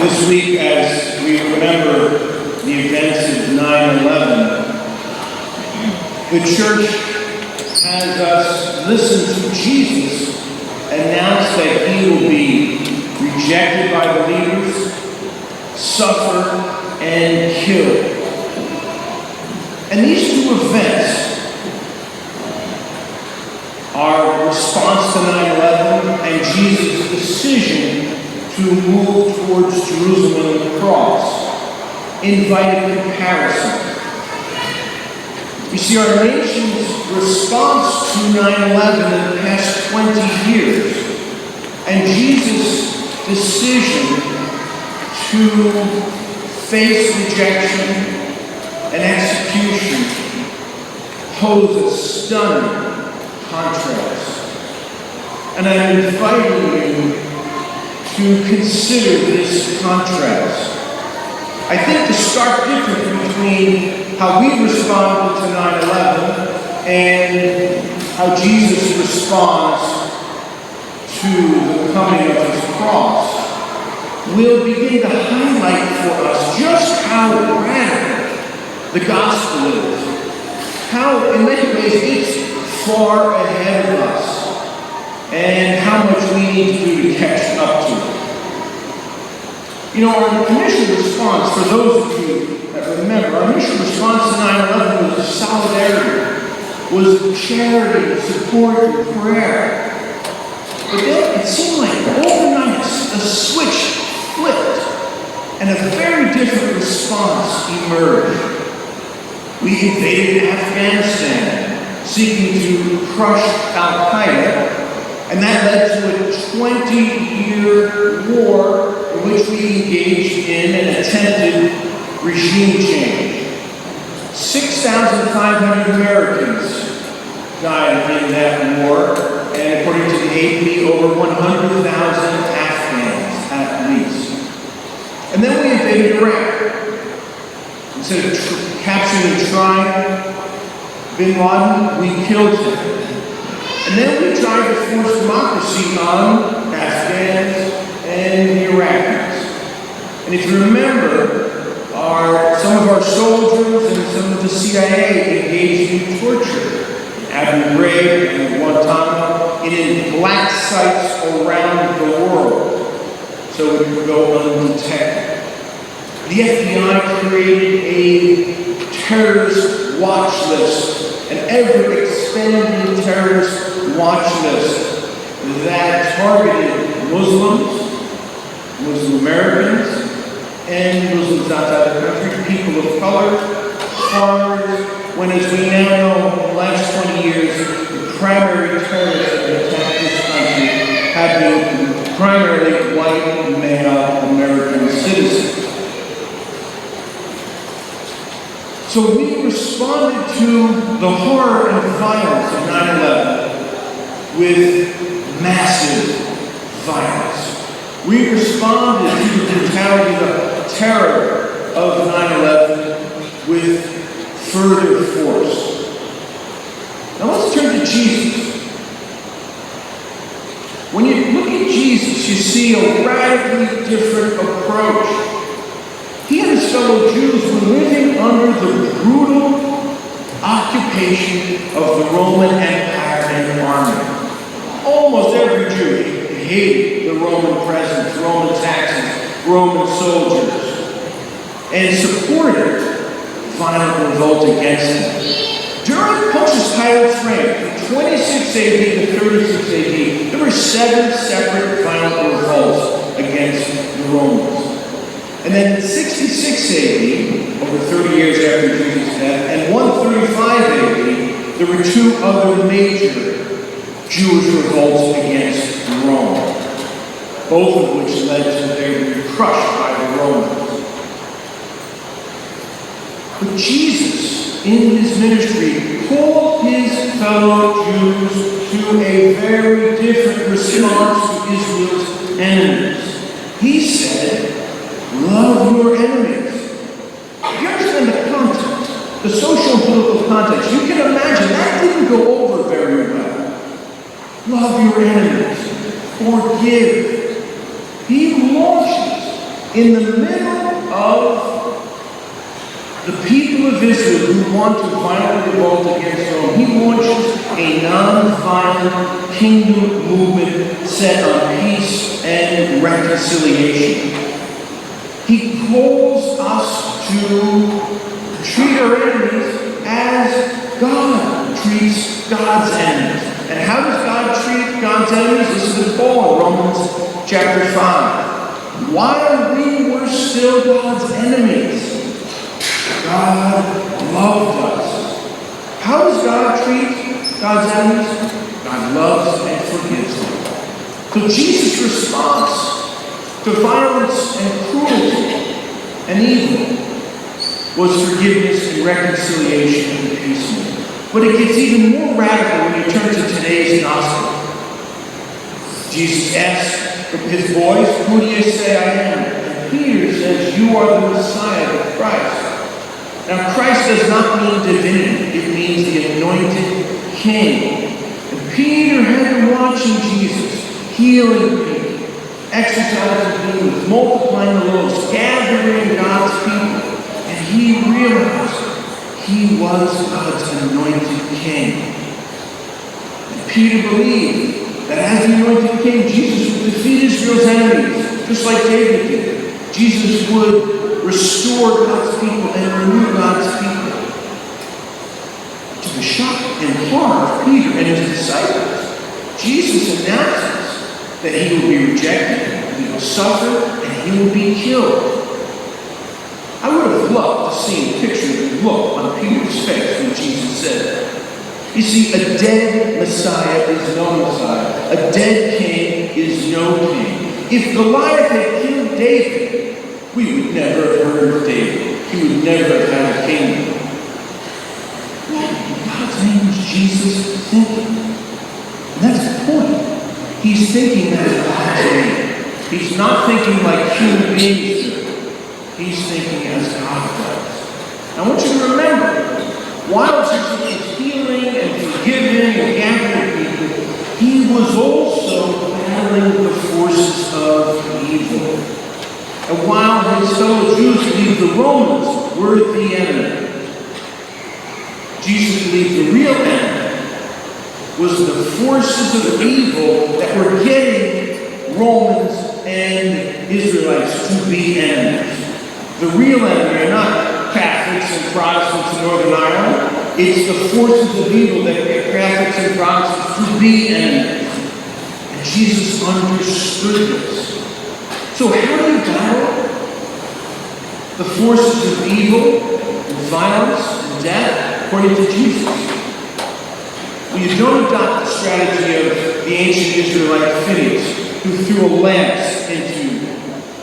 This week, as we remember the events of 9/11, the church has us listen to Jesus announce that he will be rejected by believers, suffer, and killed. And these two events are response to 9/11 and Jesus' decision to move towards Jerusalem and the cross, invited comparison. You see, our nation's response to 9/11 in the past 20 years and Jesus' decision to face rejection and execution pose a stunning contrast. And I'm inviting you to consider this contrast. I think the stark difference between how we responded to 9/11 and how Jesus responds to the coming of his cross will begin to highlight for us just how radical the gospel is. How, in many ways, it's far ahead of us, and how much we need to do to catch up to it. You know, our initial response, for those of you that remember, our initial response to 9/11 was solidarity, was charity, support, and prayer. But then it seemed like overnight a switch flipped, and a very different response emerged. We invaded Afghanistan, seeking to crush Al-Qaeda, and that led to a 20-year war in which we engaged in an attempted regime change. 6,500 Americans died in that war, and according to the AP, over 100,000 Afghans at least. And then we invaded Iraq. Instead of capturing and trying Bin Laden, we killed him. And then we tried to force democracy on Afghans and the Iraqis. And if you remember, some of our soldiers and some of the CIA engaged in torture in Abu Ghraib and Guantanamo and in black sites around the world so it would go undetected. The FBI created a terrorist watch list, an ever-expanding terrorist watch list that targeted Muslims, Muslim Americans, and Muslims outside the country, people of color, farmers, when, as we now know, in the last 20 years, the primary terrorists that have attacked this country have been primarily white, male American citizens. So we responded to the horror and violence of 9/11 with massive violence. We responded to the brutality, the terror of 9/11 with further force. Now let's turn to Jesus. When you look at Jesus, you see a radically different approach. He and his fellow Jews were living under the brutal occupation of the Roman Empire and army. Almost every Jew hated the Roman presence, Roman taxes, Roman soldiers, and supported violent revolt against them. During Pontius Pilate's reign, from 26 AD to 36 AD, there were 7 separate violent revolts against the Romans. And then in 66 AD, over 30 years after Jesus' death, and 135 AD, there were 2 other major Jewish revolts against Rome, both of which led to their being crushed by the Romans. But Jesus, in his ministry, called his fellow Jews to a very different response to Israel's enemies. He said, love your enemies. If you understand the context, the social and political context, you can imagine that didn't go over very well. Love your enemies. Forgive. He launches In the middle of the people of Israel who want to violently revolt against Rome, he launches a non-violent kingdom movement set on peace and reconciliation. He calls us to treat our enemies as God treats God's enemies. And how does God treat God's enemies? Listen to Paul in Romans chapter 5. While we were still God's enemies, God loved us. How does God treat God's enemies? God loves and forgives them. So Jesus' response to violence and cruelty and evil was forgiveness and reconciliation and peace. But it gets even more radical when you turn to today's gospel. Jesus asks his boys, "Who do you say I am?" And Peter says, "You are the Messiah, the Christ." Now, Christ does not mean divinity. It means the anointed king. And Peter had been watching Jesus, healing people, exercising demons, multiplying the loaves, gathering God's people. And he realized he was God's anointed king. And Peter believed that as the anointed king, Jesus would defeat Israel's enemies, just like David did. Jesus would restore God's people and renew God's people. To the shock and horror of Peter and his disciples, Jesus announces that he will be rejected, he will suffer, and he will be killed. I would have loved to see a picture of the look on Peter's face when Jesus said that. You see, a dead Messiah is no Messiah. A dead king is no king. If Goliath had killed David, we would never have heard of David. He would never have had a kingdom. What in God's name is Jesus thinking? And that's the point. He's thinking that in God's name. He's not thinking like human beings do. He's thinking as God does. I want you to remember, while Jesus was healing and forgiving and gathering people, he was also battling the forces of evil. And while his fellow Jews believed the Romans were the enemy, Jesus believed the real enemy was the forces of evil that were getting Romans and Israelites to be enemies. The real enemy are not Catholics and Protestants in Northern Ireland. It's the forces of evil that get Catholics and Protestants to be enemies. And Jesus understood this. So how do you battle the forces of evil and violence and death according to Jesus? Well, you don't adopt the strategy of the ancient Israelite Phineas, who threw a lance into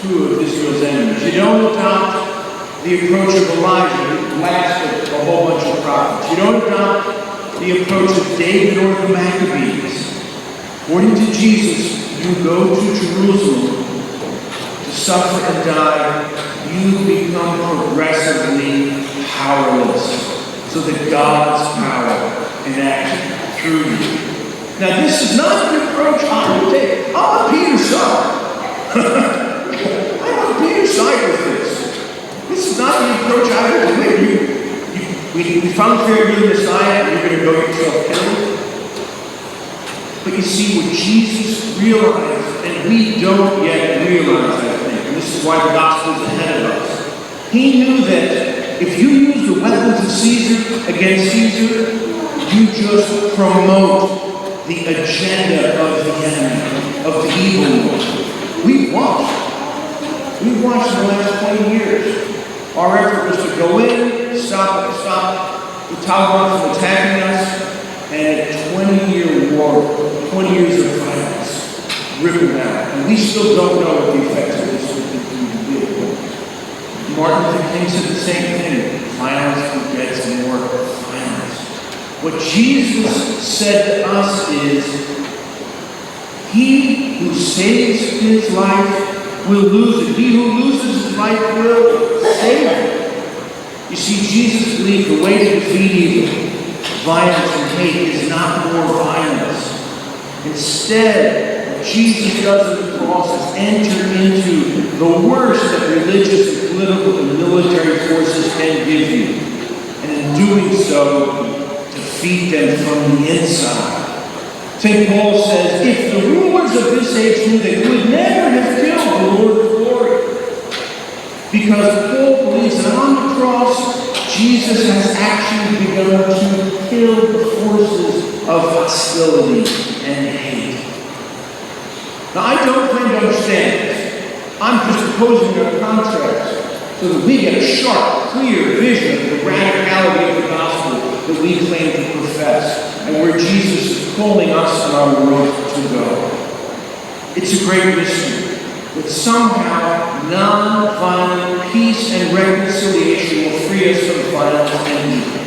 two of Israel's enemies. You don't adopt the approach of Elijah, who blasted a whole bunch of prophets. You don't adopt the approach of David or the Maccabees. According to Jesus, you go to Jerusalem to suffer and die. You become progressively powerless so that God's power can act through you. Now, this is not the approach I would take. I'm on Peter's side. I'm on Peter's side with this. This is not the approach I would take. We found fear of the Messiah, and you're going to go get yourself killed. But you see, what Jesus realized, and we don't yet realize, I think, and this is why the gospel is ahead of us. He knew that if you use the weapons of Caesar against Caesar, you just promote the agenda of the enemy, of the evil one. We've watched in the last 20 years. Our effort was to go in, stop the Taliban from attacking us, and a 20-year war, 20 years of violence, ripping out. And we still don't know what the effects of this will be. Martin Luther King said the same thing. Violence begets more violence. What Jesus said to us is, he who saves his life will lose it. He who loses his life will save it. You see, Jesus believed the way to defeat evil, violence and hate, is not more violence. Instead, what Jesus does at the cross is enter into the worst that religious and political and military forces can give you. And in doing so, defeat them from the inside. St. Paul says, if the rulers of this age knew, they would never have killed the Lord of glory. Because Paul believes that on the cross, Jesus has actually begun to kill the forces of hostility and hate. Now, I don't claim to understand this. I'm just proposing a contrast so that we get a sharp, clear vision of the radicality of the gospel that we claim to profess and where Jesus is calling us on our road to go. It's a great mystery that somehow non-violent peace and reconciliation will free us from violence and evil.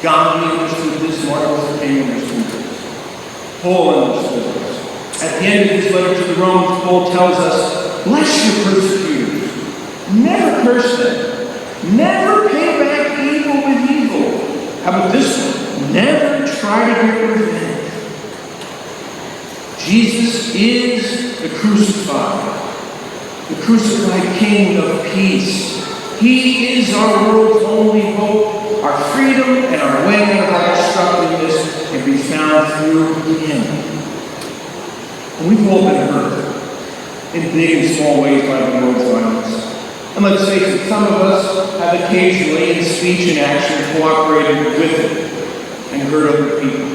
Gandhi understood this, Martin Luther King understood this. Paul understood this. At the end of his letter to the Romans, Paul tells us, bless your persecutors. Never curse them. Never pay back evil with evil. How about this one? Never try to get revenge. Jesus is the crucified King of peace. He is our world's only hope. Our freedom and our way out of our destructiveness can be found through Him. And we've all been hurt in big and small ways by the world's violence. And let's face it, some of us have occasionally, in speech and action, cooperated with it and hurt other people.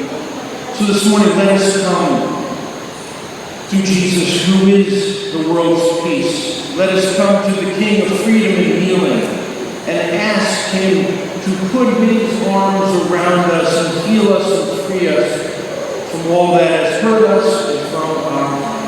So this morning, let us come to Jesus, who is the world's peace. Let us come to the King of freedom and healing and ask Him to put His arms around us and heal us and free us from all that has hurt us and from our plans.